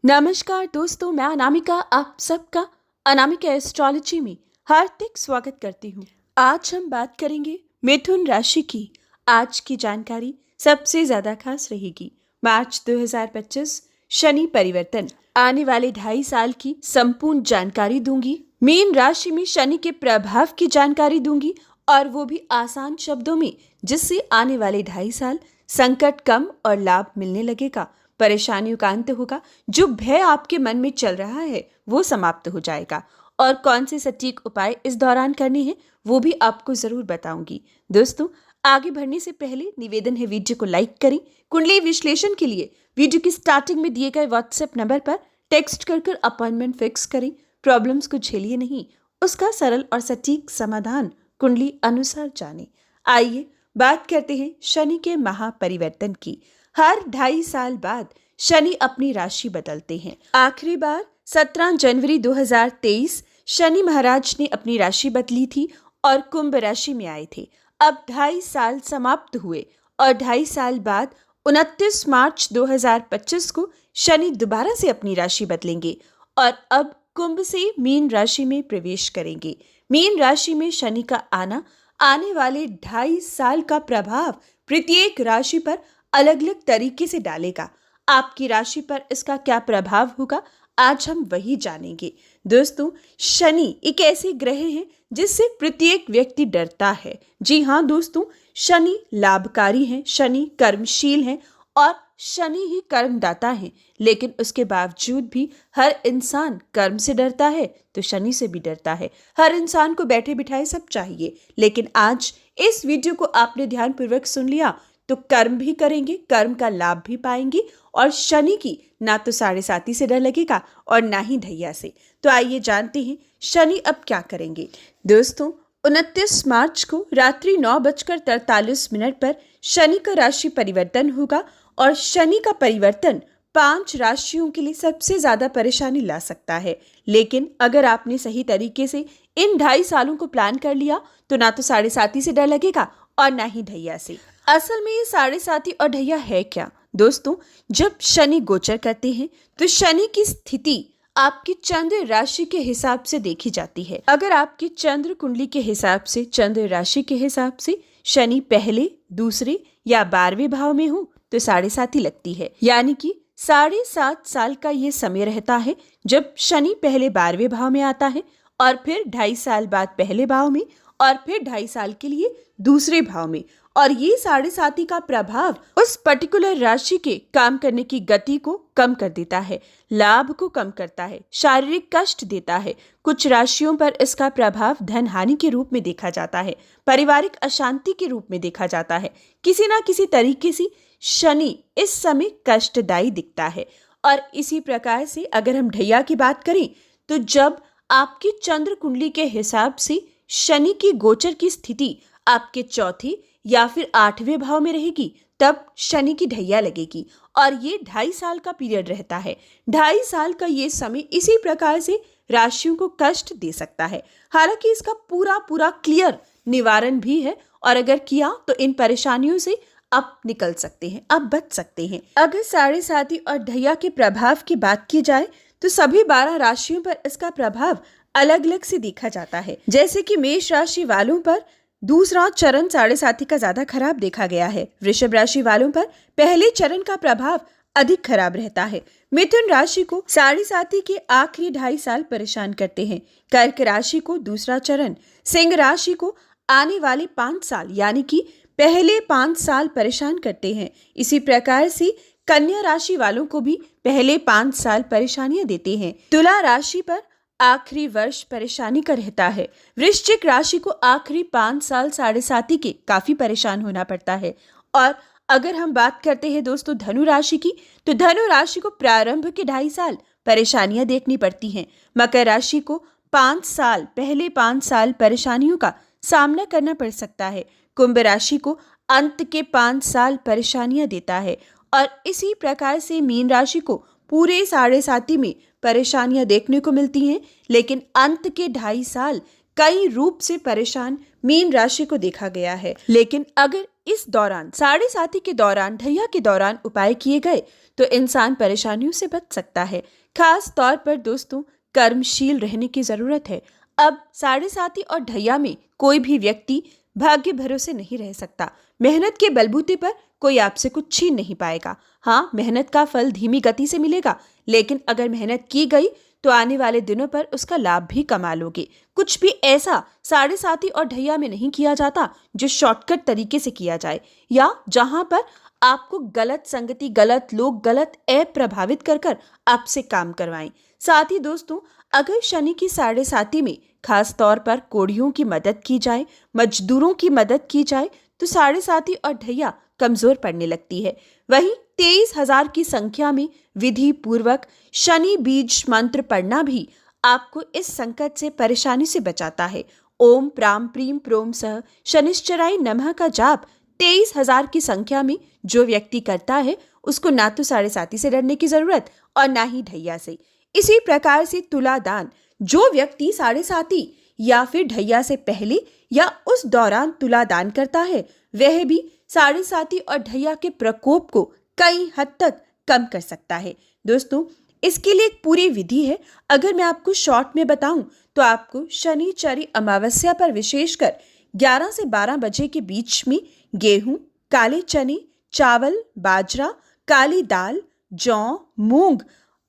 नमस्कार दोस्तों, मैं अनामिका आप सबका अनामिका एस्ट्रोलॉजी में हार्दिक स्वागत करती हूँ। आज हम बात करेंगे मिथुन राशि की। आज की जानकारी सबसे ज़्यादा खास रहेगी। मार्च 2025 शनि परिवर्तन, आने वाले 2.5 साल की संपूर्ण जानकारी दूंगी। मीन राशि में शनि के प्रभाव की जानकारी दूंगी और वो भी आसान शब्दों में, जिससे आने वाले 2.5 साल संकट कम और लाभ मिलने लगेगा। परेशानियों का अंत होगा। जो भय आपके मन में चल रहा है वो समाप्त हो जाएगा और कौन से सटीक उपाय इस दौरान करने हैं वो भी आपको जरूर बताऊंगी। दोस्तों, आगे बढ़ने से पहले निवेदन है, वीडियो को लाइक करें। कुंडली विश्लेषण के लिए वीडियो की स्टार्टिंग में दिए गए व्हाट्सएप नंबर पर टेक्स्ट कर अपॉइंटमेंट फिक्स करें। प्रॉब्लम्स को झेलिए नहीं, उसका सरल और सटीक समाधान कुंडली अनुसार जानें। आइए बात करते हैं शनि के महापरिवर्तन की। हर 2.5 साल बाद शनि अपनी राशि बदलते हैं। आखिरी बार 17 जनवरी 2023 शनि महाराज ने अपनी राशि बदली थी और कुंभ राशि में आए थे। अब 2.5 साल समाप्त हुए और 2.5 साल बाद 29 मार्च 2025 को शनि दोबारा से अपनी राशि बदलेंगे और अब कुंभ से मीन राशि में प्रवेश करेंगे। मीन राशि में शनि का आना आने वाले 2.5 साल का प्रभाव प्रत्येक राशि पर अलग अलग तरीके से डालेगा। आपकी राशि पर इसका क्या प्रभाव होगा, आज हम वही जानेंगे। दोस्तों, शनि एक ऐसे ग्रह है जिससे प्रत्येक व्यक्ति डरता है। जी हाँ दोस्तों, शनि लाभकारी हैं, शनि कर्मशील हैं और शनि ही कर्मदाता हैं। लेकिन उसके बावजूद भी हर इंसान कर्म से डरता है तो शनि से भी डरता है। हर इंसान को बैठे बिठाए सब चाहिए, लेकिन आज इस वीडियो को आपने ध्यानपूर्वक सुन लिया तो कर्म भी करेंगे, कर्म का लाभ भी पाएंगे और शनि की ना तो 7.5 से डर लगेगा और ना ही ढैया से। तो आइए जानते हैं शनि अब क्या करेंगे। दोस्तों, 29 मार्च को रात्रि 9:43 पर शनि का राशि परिवर्तन होगा और शनि का परिवर्तन 5 राशियों के लिए सबसे ज्यादा परेशानी ला सकता है। लेकिन अगर आपने सही तरीके से इन 2.5 सालों को प्लान कर लिया तो ना तो 7.5 से डर लगेगा और ना ही ढैया से। असल में ये 7.5 और ढैया है क्या? दोस्तों, जब शनि गोचर करते हैं तो शनि की स्थिति आपकी चंद्र राशि के हिसाब से देखी जाती है। अगर आपकी चंद्र कुंडली के हिसाब से, चंद्र राशि के हिसाब से शनि पहले, दूसरे या 12वें भाव में हो तो 7.5 लगती है। यानी कि 7.5 साल का ये समय रहता है जब शनि पहले 12वें भाव में आता है और फिर 2.5 साल बाद पहले भाव में और फिर 2.5 साल के लिए दूसरे भाव में। और ये 7.5 का प्रभाव उस पर्टिकुलर राशि के काम करने की गति को कम कर देता है, लाभ को कम करता है, शारीरिक कष्ट देता है। कुछ राशियों पर इसका प्रभाव धन हानि के रूप में देखा जाता है, पारिवारिक अशांति के रूप में देखा जाता है। किसी ना किसी तरीके से शनि इस समय कष्टदायी दिखता है। और इसी प्रकार से अगर हम ढैया की बात करें तो जब आपकी चंद्र कुंडली के हिसाब से शनि की गोचर की स्थिति आपके चौथे या फिर 8वें भाव में रहेगी तब शनि की ढैया लगेगी और ये 2.5 साल का पीरियड रहता है। 2.5 साल का ये समय इसी प्रकार से राशियों को कष्ट दे सकता है। हालांकि इसका पूरा क्लियर निवारण भी है और अगर किया तो इन परेशानियों से अब निकल सकते हैं, अब बच सकते हैं। अगर 7.5 और ढैया के प्रभाव की बात की जाए तो सभी 12 राशियों पर इसका प्रभाव अलग अलग से देखा जाता है। जैसे कि मेष राशि वालों पर दूसरा चरण 7.5 का ज्यादा खराब देखा गया है। वृषभ राशि वालों पर पहले चरण का प्रभाव अधिक खराब रहता है। मिथुन राशि को 7.5 के आखिरी 2.5 साल परेशान करते हैं। कर्क राशि को दूसरा चरण, सिंह राशि को आने वाले 5 साल यानी कि पहले 5 साल परेशान करते हैं। इसी प्रकार से कन्या राशि वालों को भी पहले 5 साल परेशानियां देते हैं। तुला राशि पर आखिरी वर्ष परेशानी का रहता है। वृश्चिक राशि को आखिरी 5 साल 7.5 के काफी परेशान होना पड़ता है। और अगर हम बात करते हैं दोस्तों धनु राशि की तो धनु राशि को प्रारंभ के 2.5 साल परेशानियां देखनी पड़ती हैं। मकर राशि को 5 साल, पहले 5 साल परेशानियों का सामना करना पड़ सकता है। कुंभ राशि को अंत के 5 साल परेशानियां देता है और इसी प्रकार से मीन राशि को पूरे 7.5 में परेशानियां देखने को मिलती हैं। लेकिन अंत के 2.5 साल कई रूप से परेशान मीन राशि को देखा गया है। लेकिन अगर इस दौरान साढ़े साथी के दौरान ढैया के दौरान उपाय किए गए तो इंसान परेशानियों से बच सकता है। खास तौर पर दोस्तों कर्मशील रहने की जरूरत है। अब साढ़े साथी और ढैया में कोई भी व्यक्ति भाग्य भरोसे नहीं रह सकता। मेहनत के बलबूते पर कोई आपसे कुछ छीन नहीं पाएगा। हाँ, मेहनत का फल धीमी गति से मिलेगा, लेकिन अगर मेहनत की गई तो आने वाले दिनों पर उसका लाभ भी कमा लोगे। कुछ भी ऐसा साढ़े साथी और ढैया में नहीं किया जाता जो शॉर्टकट तरीके से किया जाए या जहां पर आपको गलत संगति, गलत लोग, गलत ऐप प्रभावित कर कर आपसे काम करवाएं। साथ ही दोस्तों अगर शनि की साढ़े साथी में खास तौर पर कोढ़ियों की मदद की जाए, मजदूरों की मदद की जाए तो साढ़े साथी और ढैया कमजोर पड़ने लगती है। वहीं 23,000 की संख्या में विधि पूर्वक शनि बीज मंत्र पढ़ना भी आपको इस संकट से, परेशानी से बचाता है। ओम प्राम प्रीम प्रोम सह शनिश्चराय नमः का जाप 23,000 की संख्या में जो व्यक्ति करता है उसको ना तो साढ़े साथी से डरने की जरूरत और ना ही ढैया से। इसी प्रकार से तुला दान, जो व्यक्ति साढ़े साथी या फिर ढैया से पहले या उस दौरान तुला दान करता है वह भी साढ़े साथी और ढैया के प्रकोप को कई हद तक कम कर सकता है। दोस्तों इसके लिए एक पूरी विधि है। अगर मैं आपको शॉर्ट में बताऊं तो आपको शनिचरी अमावस्या पर विशेषकर 11 से 12 बजे के बीच में गेहूं, काले चने, चावल, बाजरा, काली दाल, जौ, मूंग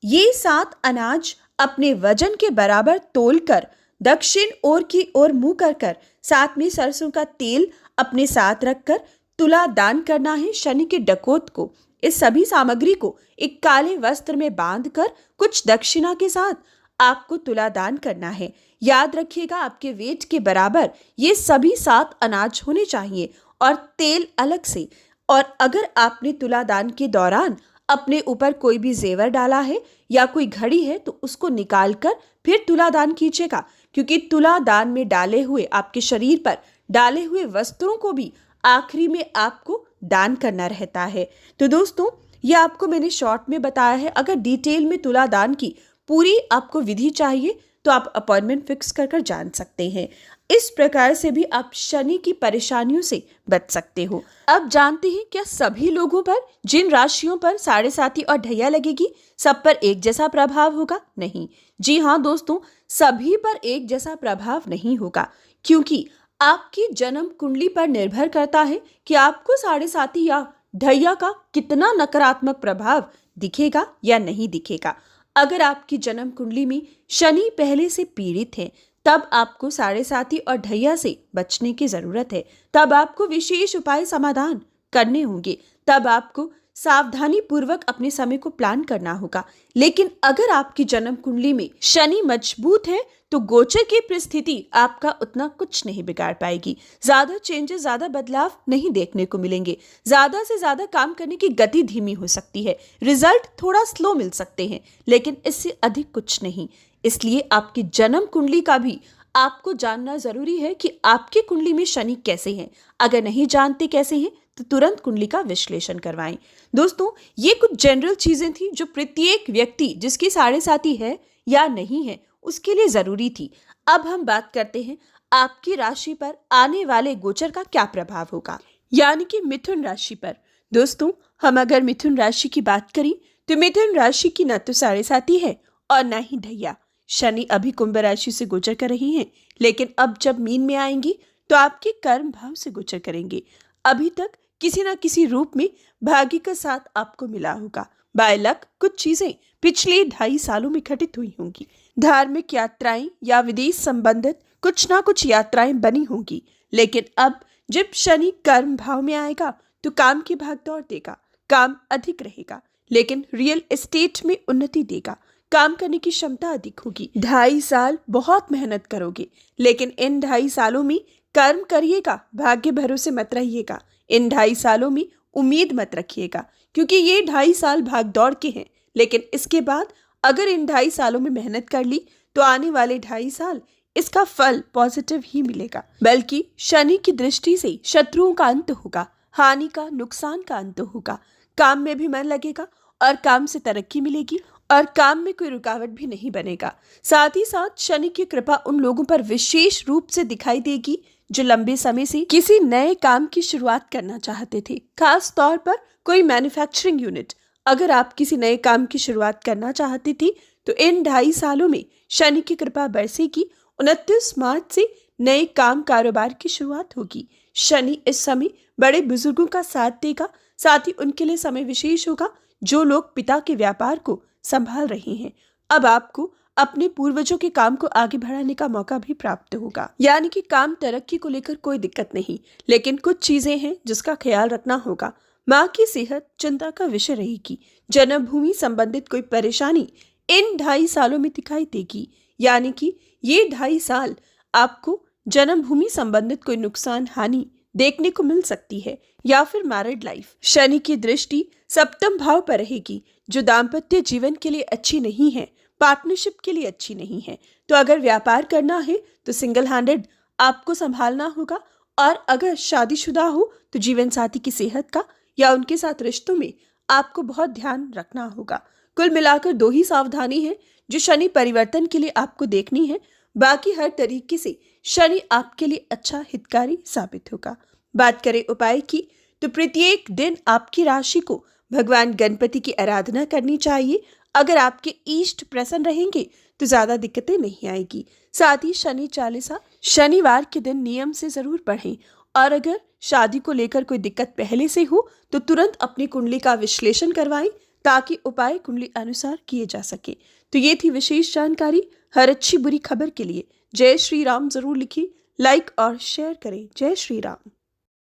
ये 7 अनाज अपने वजन के बराबर तोलकर दक्षिण ओर की ओर मुंह कर साथ में सरसों का तेल अपने साथ रखकर तुला दान करना है शनि के डकोत को। इस सभी सामग्री को एक काले वस्त्र में बांधकर कुछ दक्षिणा के साथ आपको तुला दान करना है। याद रखिएगा आपके वेट के बराबर ये सभी 7 अनाज होने चाहिए और तेल अलग से। और अगर आपने तुला दान के दौरान अपने ऊपर कोई भी जेवर डाला है या कोई घड़ी है तो उसको निकालकर फिर तुला दान कीजिएगा, क्योंकि तुला दान में डाले हुए आपके शरीर पर डाले हुए वस्त्रों को भी आखिरी में आपको दान करना रहता है। तो दोस्तों ये आपको मैंने शॉर्ट में बताया है। अगर डिटेल में तुला दान की पूरी आपको विधि चाहिए तो आप अपॉइंटमेंट फिक्स कर जान सकते हैं। इस प्रकार से भी आप शनि की परेशानियों से बच सकते हो। अब जानते हैं क्या सभी लोगों पर, जिन राशियों पर साढ़े साथी और ढैया लगेगी, सब पर एक जैसा प्रभाव होगा? नहीं, जी हाँ दोस्तों, सभी पर एक जैसा प्रभाव नहीं होगा, क्योंकि आपकी जन्म कुंडली पर निर्भर करता है कि आपको साढ़े साथी या ढैया का कितना नकारात्मक प्रभाव दिखेगा या नहीं दिखेगा। अगर आपकी जन्म कुंडली में शनि पहले से पीड़ित है तब आपको साढ़े साथी और ढैया से बचने की जरूरत है। तब आपको विशेष उपाय समाधान करने होंगे। तब आपको सावधानी पूर्वक अपने समय को प्लान करना होगा। लेकिन अगर आपकी जन्म कुंडली में शनि मजबूत है तो गोचर की परिस्थिति आपका उतना कुछ नहीं बिगाड़ पाएगी। ज्यादा चेंजेस, ज्यादा बदलाव नहीं देखने को मिलेंगे। ज्यादा से ज्यादा काम करने की गति धीमी हो सकती है, रिजल्ट थोड़ा स्लो मिल सकते हैं, लेकिन इससे अधिक कुछ नहीं। इसलिए आपकी जन्म कुंडली का भी आपको जानना जरूरी है कि आपकी कुंडली में शनि कैसे हैं। अगर नहीं जानते कैसे हैं तो तुरंत कुंडली का विश्लेषण करवाएं। दोस्तों ये कुछ जनरल चीजें थी जो प्रत्येक व्यक्ति जिसकी साढ़े साथी है या नहीं है उसके लिए जरूरी थी। अब हम बात करते हैं आपकी राशि पर आने वाले गोचर का क्या प्रभाव होगा, यानी कि मिथुन राशि पर। दोस्तों हम अगर मिथुन राशि की बात करें तो मिथुन राशि की न तो साढ़े साथी है और न ही ढैया। शनि अभी कुंभ राशि से गोचर कर रही हैं, लेकिन अब जब मीन में आएंगी तो आपके कर्म भाव से गोचर करेंगे। अभी तक किसी न किसी रूप में भाग्य का साथ आपको मिला होगा। बाय लक कुछ चीजें पिछले 2.5 सालों में घटित हुई होंगी। धार्मिक यात्राएं या विदेश संबंधित कुछ ना कुछ यात्राएं बनी होंगी। लेकिन अब जब शनि कर्म भाव में आएगा तो काम की भागदौड़ देगा, काम अधिक रहेगा, लेकिन रियल एस्टेट में उन्नति देगा। काम करने की क्षमता अधिक होगी। 2.5 साल बहुत मेहनत करोगे, लेकिन इन 2.5 सालों में कर्म करिएगा, भाग्य भरोसे मत रहिएगा। इन 2.5 सालों में उम्मीद मत रखिएगा, क्योंकि ये 2.5 साल भाग दौड़ के हैं। लेकिन इसके बाद अगर इन 2.5 सालों में मेहनत कर ली तो आने वाले 2.5 साल इसका फल पॉजिटिव ही मिलेगा। बल्कि शनि की दृष्टि से शत्रुओं का अंत होगा, हानि का, नुकसान का अंत होगा। काम में भी मन लगेगा और काम से तरक्की मिलेगी और काम में कोई रुकावट भी नहीं बनेगा। साथ ही साथ शनि की कृपा उन लोगों पर विशेष रूप से दिखाई देगी जो लंबे समय से किसी नए काम की शुरुआत करना चाहते थे, खास तौर पर कोई मैन्युफैक्चरिंग यूनिट। अगर आप किसी नए काम की शुरुआत करना चाहती थी तो इन 2.5 सालों में शनि की कृपा बरसेगी। 29 मार्च से नए काम कारोबार की शुरुआत होगी। शनि इस समय बड़े बुजुर्गों का साथ देगा, साथ ही उनके लिए समय विशेष होगा जो लोग पिता के व्यापार को संभाल रहे हैं। अब आपको अपने पूर्वजों के काम को आगे बढ़ाने का मौका भी प्राप्त होगा, यानी कि काम तरक्की को लेकर कोई दिक्कत नहीं, लेकिन कुछ चीजें हैं जिसका ख्याल रखना होगा। माँ की सेहत चिंता का विषय रहेगी। जन्मभूमि संबंधित कोई परेशानी इन 2.5 सालों में दिखाई देगी, यानी कि ये 2.5 साल आपको जन्मभूमि संबंधित कोई नुकसान हानि देखने को मिल सकती है। या फिर मैरिड लाइफ, शनि की दृष्टि सप्तम भाव पर रहेगी, जो दाम्पत्य जीवन के लिए अच्छी नहीं है, पार्टनरशिप के लिए अच्छी नहीं है। तो अगर व्यापार करना है तो सिंगल हैंडेड आपको संभालना होगा, और अगर शादीशुदा हो तो जीवन साथी की सेहत का या उनके साथ रिश्तों में आपको बहुत ध्यान रखना होगा। कुल मिलाकर 2 ही सावधानी है जो शनि परिवर्तन के लिए आपको देखनी है। बाकी हर तरीके से शनि आपके लिए अच्छा हितकारी साबित होगा। बात करें उपाय की, तो प्रत्येक दिन आपकी राशि को भगवान गणपति की आराधना करनी चाहिए। अगर आपके इष्ट प्रसन्न रहेंगे तो ज्यादा दिक्कतें नहीं आएगी। साथ ही शनि चालीसा शनिवार के दिन नियम से जरूर पढ़ें। और अगर शादी को लेकर कोई दिक्कत पहले से हो तो तुरंत अपनी कुंडली का विश्लेषण करवाएं, ताकि उपाय कुंडली अनुसार किए जा सके। तो ये थी विशेष जानकारी। हर अच्छी बुरी खबर के लिए जय श्री राम जरूर लिखिए, लाइक और शेयर करें। जय श्री राम।